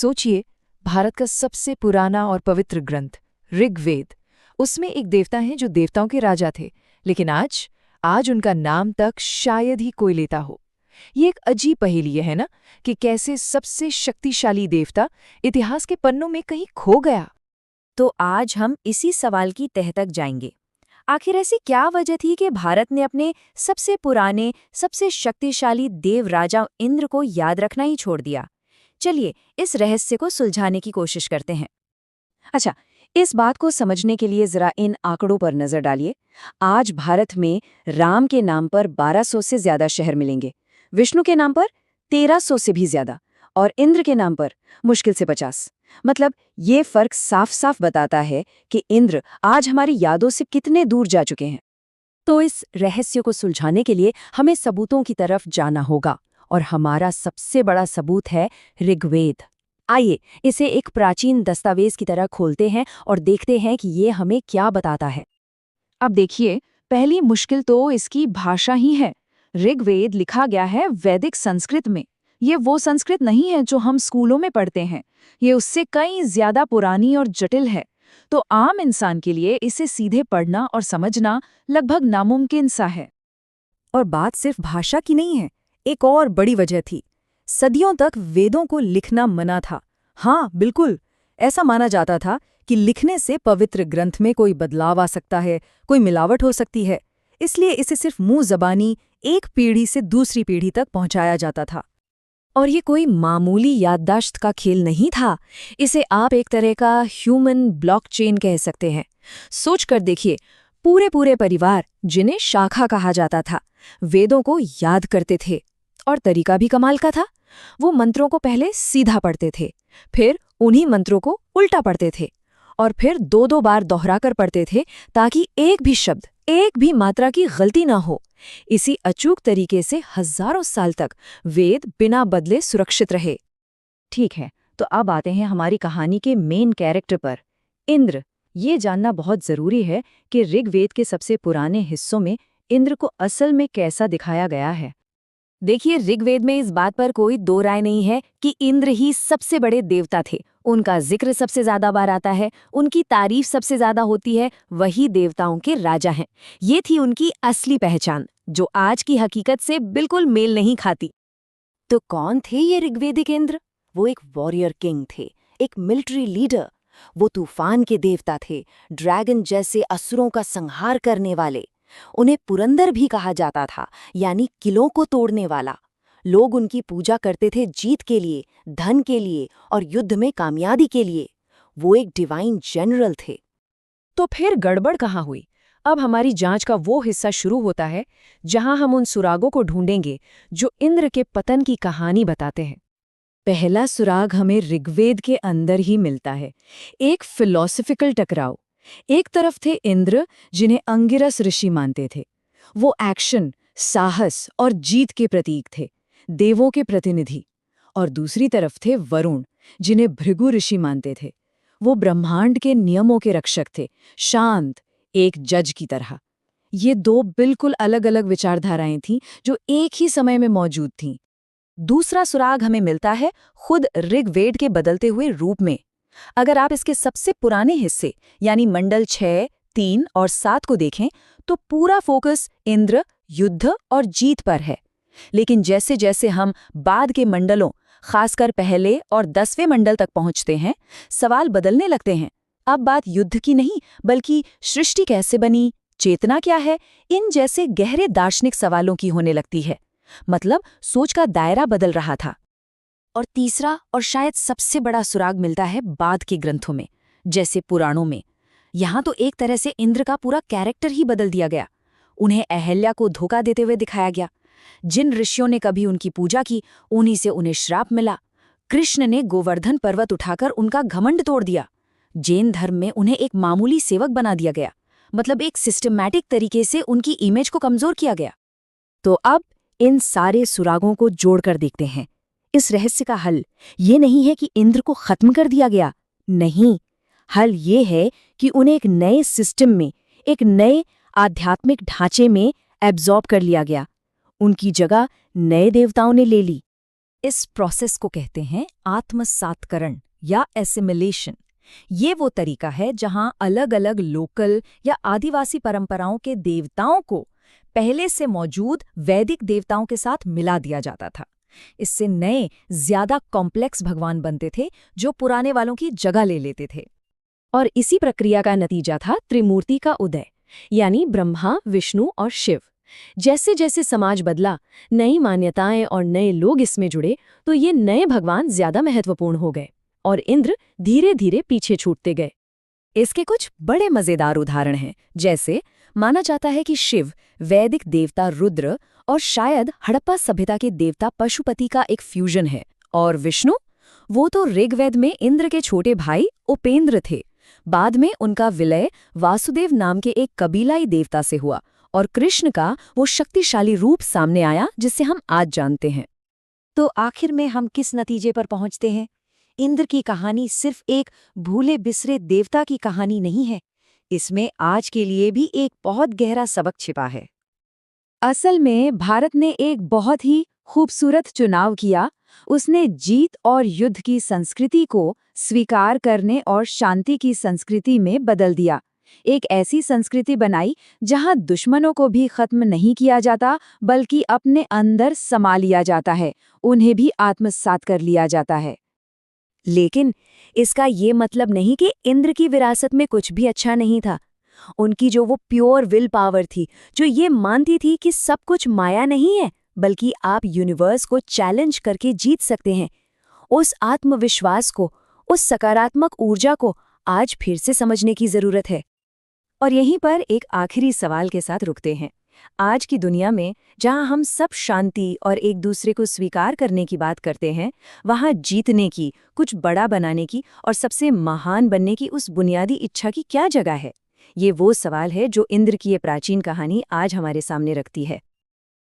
सोचिए, भारत का सबसे पुराना और पवित्र ग्रंथ ऋग्वेद, उसमें एक देवता हैं जो देवताओं के राजा थे, लेकिन आज उनका नाम तक शायद ही कोई लेता हो। ये एक अजीब पहेली है ना, कि कैसे सबसे शक्तिशाली देवता इतिहास के पन्नों में कहीं खो गया। तो आज हम इसी सवाल की तह तक जाएंगे। आखिर ऐसी क्या वजह थी कि भारत ने अपने सबसे पुराने, सबसे शक्तिशाली देव राजा इंद्र को याद रखना ही छोड़ दिया? चलिए इस रहस्य को सुलझाने की कोशिश करते हैं। अच्छा, इस बात को समझने के लिए जरा इन आंकड़ों पर नजर डालिए। आज भारत में राम के नाम पर 1200 से ज्यादा शहर मिलेंगे, विष्णु के नाम पर 1300 से भी ज्यादा, और इंद्र के नाम पर मुश्किल से 50। मतलब ये फर्क साफ साफ बताता है कि इंद्र आज हमारी यादों से कितने दूर जा चुके हैं। तो इस रहस्य को सुलझाने के लिए हमें सबूतों की तरफ जाना होगा, और हमारा सबसे बड़ा सबूत है ऋग्वेद। आइए इसे एक प्राचीन दस्तावेज की तरह खोलते हैं और देखते हैं कि ये हमें क्या बताता है। अब देखिए, पहली मुश्किल तो इसकी भाषा ही है। ऋग्वेद लिखा गया है वैदिक संस्कृत में। ये वो संस्कृत नहीं है जो हम स्कूलों में पढ़ते हैं, ये उससे कई ज्यादा पुरानी और जटिल है। तो आम इंसान के लिए इसे सीधे पढ़ना और समझना लगभग नामुमकिन सा है। और बात सिर्फ भाषा की नहीं है, एक और बड़ी वजह थी। सदियों तक वेदों को लिखना मना था। हाँ बिल्कुल, ऐसा माना जाता था कि लिखने से पवित्र ग्रंथ में कोई बदलाव आ सकता है, कोई मिलावट हो सकती है। इसलिए इसे सिर्फ मुंह जबानी एक पीढ़ी से दूसरी पीढ़ी तक पहुंचाया जाता था। और ये कोई मामूली याददाश्त का खेल नहीं था, इसे आप एक तरह का ह्यूमन ब्लॉकचेन कह सकते हैं। सोच कर देखिए, पूरे परिवार, जिन्हें शाखा कहा जाता था, वेदों को याद करते थे। और तरीका भी कमाल का था। वो मंत्रों को पहले सीधा पढ़ते थे, फिर उन्हीं मंत्रों को उल्टा पढ़ते थे, और फिर 2-2 बार दोहराकर पढ़ते थे ताकि एक भी शब्द, एक भी मात्रा की गलती ना हो। इसी अचूक तरीके से हजारों साल तक वेद बिना बदले सुरक्षित रहे। ठीक है, तो अब आते हैं हमारी कहानी के मेन कैरेक्टर पर, इंद्र। ये जानना बहुत जरूरी है कि ऋग्वेद के सबसे पुराने हिस्सों में इंद्र को असल में कैसा दिखाया गया है। देखिए, ऋग्वेद में इस बात पर कोई दो राय नहीं है कि इंद्र ही सबसे बड़े देवता थे। उनका जिक्र सबसे ज्यादा बार आता है, उनकी तारीफ सबसे ज्यादा होती है, वही देवताओं के राजा हैं। ये थी उनकी असली पहचान, जो आज की हकीकत से बिल्कुल मेल नहीं खाती। तो कौन थे ये ऋग्वेदिक इंद्र? वो एक वॉरियर किंग थे, एक मिलिट्री लीडर। वो तूफान के देवता थे, ड्रैगन जैसे असुरों का संहार करने वाले। उन्हें पुरंदर भी कहा जाता था, यानी किलों को तोड़ने वाला। लोग उनकी पूजा करते थे जीत के लिए, धन के लिए और युद्ध में कामयाबी के लिए। वो एक डिवाइन जनरल थे। तो फिर गड़बड़ कहाँ हुई? अब हमारी जांच का वो हिस्सा शुरू होता है जहां हम उन सुरागों को ढूंढेंगे जो इंद्र के पतन की कहानी बताते हैं। पहला सुराग हमें ऋग्वेद के अंदर ही मिलता है, एक फिलॉसफिकल टकराव। एक तरफ थे इंद्र, जिन्हें अंगिरस ऋषि मानते थे। वो एक्शन, साहस और जीत के प्रतीक थे, देवों के प्रतिनिधि। और दूसरी तरफ थे वरुण, जिन्हें भृगु ऋषि मानते थे। वो ब्रह्मांड के नियमों के रक्षक थे, शांत, एक जज की तरह। ये दो बिल्कुल अलग अलग विचारधाराएं थीं जो एक ही समय में मौजूद थीं। दूसरा सुराग हमें मिलता है खुद ऋग्वेद के बदलते हुए रूप में। अगर आप इसके सबसे पुराने हिस्से यानी मंडल 6, 3 और 7 को देखें तो पूरा फोकस इंद्र, युद्ध और जीत पर है। लेकिन जैसे जैसे हम बाद के मंडलों, खासकर पहले और 10वें मंडल तक पहुंचते हैं, सवाल बदलने लगते हैं। अब बात युद्ध की नहीं, बल्कि सृष्टि कैसे बनी, चेतना क्या है, इन जैसे गहरे दार्शनिक सवालों की होने लगती है। मतलब सोच का दायरा बदल रहा था। और तीसरा और शायद सबसे बड़ा सुराग मिलता है बाद के ग्रंथों में, जैसे पुराणों में। यहाँ तो एक तरह से इंद्र का पूरा कैरेक्टर ही बदल दिया गया। उन्हें अहल्या को धोखा देते हुए दिखाया गया। जिन ऋषियों ने कभी उनकी पूजा की, उन्हीं से उन्हें श्राप मिला। कृष्ण ने गोवर्धन पर्वत उठाकर उनका घमंड तोड़ दिया। जैन धर्म में उन्हें एक मामूली सेवक बना दिया गया। मतलब एक सिस्टमैटिक तरीके से उनकी इमेज को कमजोर किया गया। तो अब इन सारे सुरागों को जोड़कर देखते हैं। इस रहस्य का हल ये नहीं है कि इंद्र को खत्म कर दिया गया, नहीं। हल ये है कि उन्हें एक नए सिस्टम में, एक नए आध्यात्मिक ढांचे में एब्जॉर्ब कर लिया गया। उनकी जगह नए देवताओं ने ले ली। इस प्रोसेस को कहते हैं आत्मसात्करण या एसिमिलेशन। ये वो तरीका है जहां अलग-अलग लोकल या आदिवासी परंपराओं के देवताओं को पहले से मौजूद वैदिक देवताओं के साथ मिला दिया जाता था। इससे नए, ज्यादा कॉम्प्लेक्स भगवान बनते थे जो पुराने वालों की जगह ले लेते थे। और इसी प्रक्रिया का नतीजा था त्रिमूर्ति का उदय, यानी ब्रह्मा, विष्णु और शिव। जैसे जैसे समाज बदला, नई मान्यताएं और नए लोग इसमें जुड़े, तो ये नए भगवान ज्यादा महत्वपूर्ण हो गए और इंद्र धीरे धीरे पीछे छूटते गए। इसके कुछ बड़े मजेदार उदाहरण हैं, जैसे माना जाता है कि शिव वैदिक देवता रुद्र और शायद हड़प्पा सभ्यता के देवता पशुपति का एक फ्यूजन है, और विष्णु, वो तो ऋग्वेद में इंद्र के छोटे भाई उपेंद्र थे। बाद में उनका विलय वासुदेव नाम के एक कबीलाई देवता से हुआ, और कृष्ण का वो शक्तिशाली रूप सामने आया जिसे हम आज जानते हैं। तो आखिर में हम किस नतीजे पर पहुंचते हैं? इंद्र की कहानी सिर्फ एक भूले बिसरे देवता की कहानी नहीं है, इसमें आज के लिए भी एक बहुत गहरा सबक छिपा है। असल में भारत ने एक बहुत ही खूबसूरत चुनाव किया। उसने जीत और युद्ध की संस्कृति को स्वीकार करने और शांति की संस्कृति में बदल दिया। एक ऐसी संस्कृति बनाई जहां दुश्मनों को भी खत्म नहीं किया जाता, बल्कि अपने अंदर समा लिया जाता है, उन्हें भी आत्मसात कर लिया जाता है। लेकिन इसका ये मतलब नहीं कि इंद्र की विरासत में कुछ भी अच्छा नहीं था। उनकी जो वो प्योर विल पावर थी, जो ये मानती थी कि सब कुछ माया नहीं है, बल्कि आप यूनिवर्स को चैलेंज करके जीत सकते हैं, उस आत्मविश्वास को, उस सकारात्मक ऊर्जा को आज फिर से समझने की जरूरत है। और यहीं पर एक आखिरी सवाल के साथ रुकते हैं। आज की दुनिया में जहां हम सब शांति और एक दूसरे को स्वीकार करने की बात करते हैं, वहां जीतने की, कुछ बड़ा बनाने की और सबसे महान बनने की उस बुनियादी इच्छा की क्या जगह है? ये वो सवाल है जो इंद्र की ये प्राचीन कहानी आज हमारे सामने रखती है।